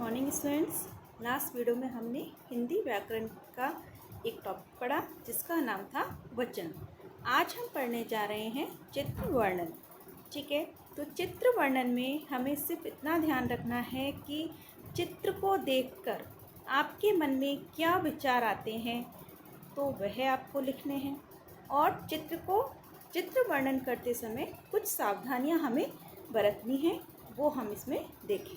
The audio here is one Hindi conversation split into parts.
Morning students. लास्ट वीडियो में हमने हिंदी व्याकरण का एक टॉपिक पढ़ा जिसका नाम था वचन। आज हम पढ़ने जा रहे हैं चित्र वर्णन। ठीक है, तो चित्र वर्णन में हमें सिर्फ इतना ध्यान रखना है कि चित्र को देखकर आपके मन में क्या विचार आते हैं तो वह आपको लिखने हैं, और चित्र वर्णन करते समय कुछ सावधानियां हमें बरतनी हैं, वो हम इसमें देखें।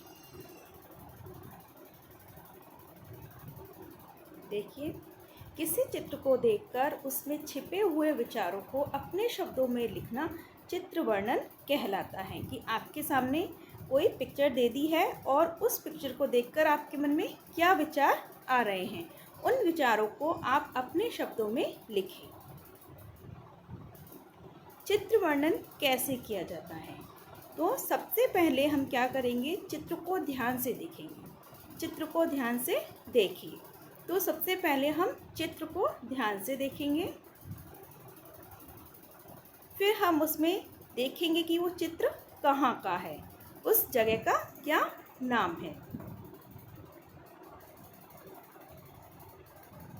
देखिए, किसी चित्र को देखकर उसमें छिपे हुए विचारों को अपने शब्दों में लिखना चित्र वर्णन कहलाता है। कि आपके सामने कोई पिक्चर दे दी है और उस पिक्चर को देखकर आपके मन में क्या विचार आ रहे हैं, उन विचारों को आप अपने शब्दों में लिखें। चित्र वर्णन कैसे किया जाता है? तो सबसे पहले हम क्या करेंगे, चित्र को ध्यान से देखेंगे। चित्र को ध्यान से देखिए। तो सबसे पहले हम चित्र को ध्यान से देखेंगे, फिर हम उसमें देखेंगे कि वो चित्र कहाँ का है, उस जगह का क्या नाम है।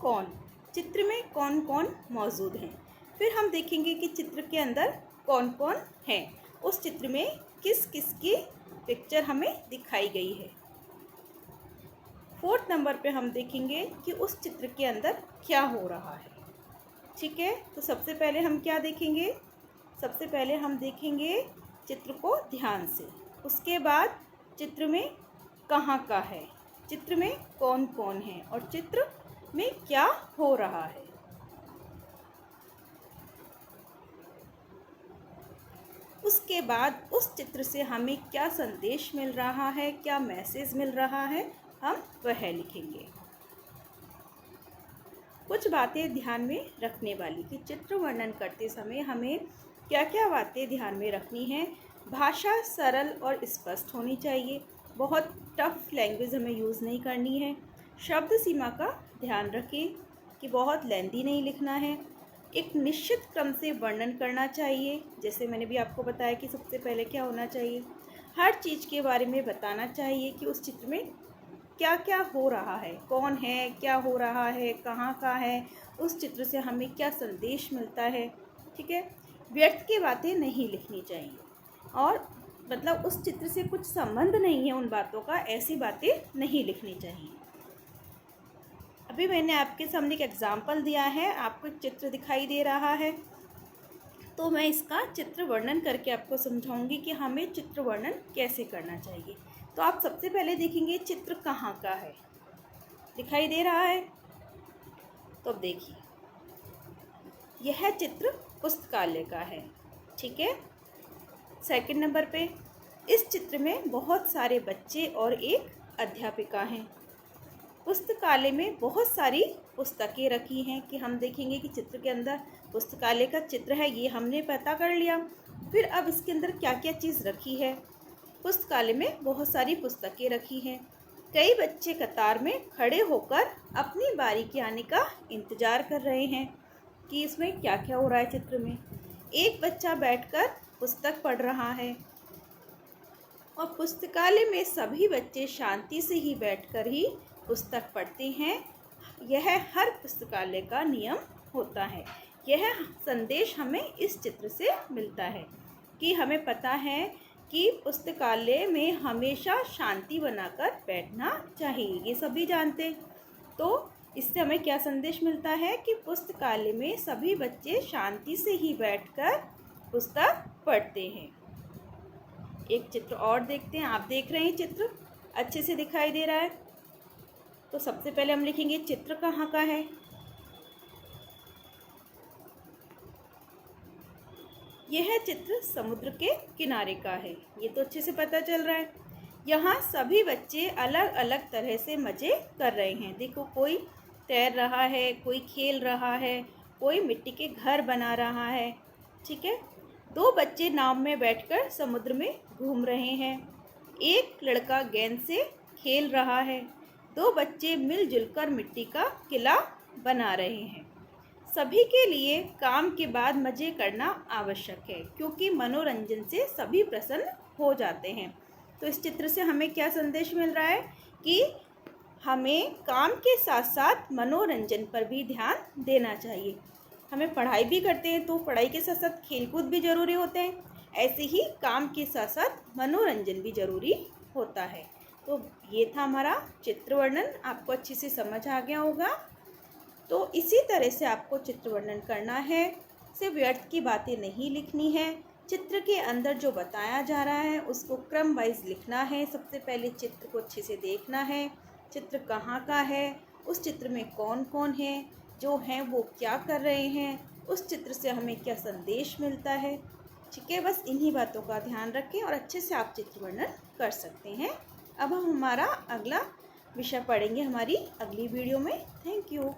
कौन, चित्र में कौन कौन मौजूद हैं। फिर हम देखेंगे कि चित्र के अंदर कौन कौन है, उस चित्र में किस किस की पिक्चर हमें दिखाई गई है। 4th नंबर पे हम देखेंगे कि उस चित्र के अंदर क्या हो रहा है। ठीक है, तो सबसे पहले हम क्या देखेंगे, सबसे पहले हम देखेंगे चित्र को ध्यान से। उसके बाद चित्र में कहाँ का है, चित्र में कौन कौन है और चित्र में क्या हो रहा है। उसके बाद उस चित्र से हमें क्या संदेश मिल रहा है, क्या मैसेज मिल रहा है, हम वह लिखेंगे। कुछ बातें ध्यान में रखने वाली कि चित्र वर्णन करते समय हमें क्या क्या बातें ध्यान में रखनी है। भाषा सरल और स्पष्ट होनी चाहिए, बहुत टफ लैंग्वेज हमें यूज़ नहीं करनी है। शब्द सीमा का ध्यान रखें कि बहुत लेंथी नहीं लिखना है। एक निश्चित क्रम से वर्णन करना चाहिए, जैसे मैंने भी आपको बताया कि सबसे पहले क्या होना चाहिए, हर चीज़ के बारे में बताना चाहिए कि उस चित्र में क्या क्या हो रहा है, कौन है, क्या हो रहा है, कहाँ का है, उस चित्र से हमें क्या संदेश मिलता है। ठीक है, व्यर्थ की बातें नहीं लिखनी चाहिए, और मतलब उस चित्र से कुछ संबंध नहीं है उन बातों का, ऐसी बातें नहीं लिखनी चाहिए। अभी मैंने आपके सामने एक एग्जाम्पल दिया है, आपको एक चित्र दिखाई दे रहा है, तो मैं इसका चित्र वर्णन करके आपको समझाऊंगी कि हमें चित्र वर्णन कैसे करना चाहिए। तो आप सबसे पहले देखेंगे चित्र कहाँ का है, दिखाई दे रहा है, तो अब देखिए यह चित्र पुस्तकालय का है। ठीक है, 2nd नंबर पे इस चित्र में बहुत सारे बच्चे और एक अध्यापिका हैं। पुस्तकालय में बहुत सारी पुस्तकें रखी हैं, कि हम देखेंगे कि चित्र के अंदर पुस्तकालय का चित्र है, ये हमने पता कर लिया। फिर अब इसके अंदर क्या क्या चीज़ रखी है। पुस्तकालय में बहुत सारी पुस्तकें रखी हैं, कई बच्चे कतार में खड़े होकर अपनी बारी के आने का इंतज़ार कर रहे हैं कि इसमें क्या क्या हो रहा है। चित्र में एक बच्चा बैठकर पुस्तक पढ़ रहा है, और पुस्तकालय में सभी बच्चे शांति से ही बैठकर ही पुस्तक पढ़ते हैं। यह हर पुस्तकालय का नियम होता है। यह संदेश हमें इस चित्र से मिलता है कि हमें पता है कि पुस्तकालय में हमेशा शांति बनाकर बैठना चाहिए, ये सभी जानते। तो इससे हमें क्या संदेश मिलता है कि पुस्तकालय में सभी बच्चे शांति से ही बैठकर पुस्तक पढ़ते हैं। एक चित्र और देखते हैं, आप देख रहे हैं चित्र अच्छे से दिखाई दे रहा है। तो सबसे पहले हम लिखेंगे चित्र कहाँ का है। यह चित्र समुद्र के किनारे का है, ये तो अच्छे से पता चल रहा है। यहाँ सभी बच्चे अलग अलग तरह से मज़े कर रहे हैं। देखो, कोई तैर रहा है, कोई खेल रहा है, कोई मिट्टी के घर बना रहा है। ठीक है, 2 बच्चे नाव में बैठकर समुद्र में घूम रहे हैं। एक लड़का गेंद से खेल रहा है, 2 बच्चे मिलजुल कर मिट्टी का किला बना रहे हैं। सभी के लिए काम के बाद मज़े करना आवश्यक है, क्योंकि मनोरंजन से सभी प्रसन्न हो जाते हैं। तो इस चित्र से हमें क्या संदेश मिल रहा है कि हमें काम के साथ साथ मनोरंजन पर भी ध्यान देना चाहिए। हमें पढ़ाई भी करते हैं तो पढ़ाई के साथ साथ खेलकूद भी ज़रूरी होते हैं, ऐसे ही काम के साथ साथ मनोरंजन भी ज़रूरी होता है। तो ये था हमारा चित्र वर्णन, आपको अच्छे से समझ आ गया होगा। तो इसी तरह से आपको चित्र वर्णन करना है, सिर्फ व्यर्थ की बातें नहीं लिखनी है। चित्र के अंदर जो बताया जा रहा है उसको क्रम वाइज लिखना है। सबसे पहले चित्र को अच्छे से देखना है, चित्र कहाँ का है, उस चित्र में कौन कौन है, जो हैं वो क्या कर रहे हैं, उस चित्र से हमें क्या संदेश मिलता है। ठीक है, बस इन्हीं बातों का ध्यान रखें और अच्छे से आप चित्र वर्णन कर सकते हैं। अब हम हमारा अगला विषय पढ़ेंगे हमारी अगली वीडियो में। Thank you.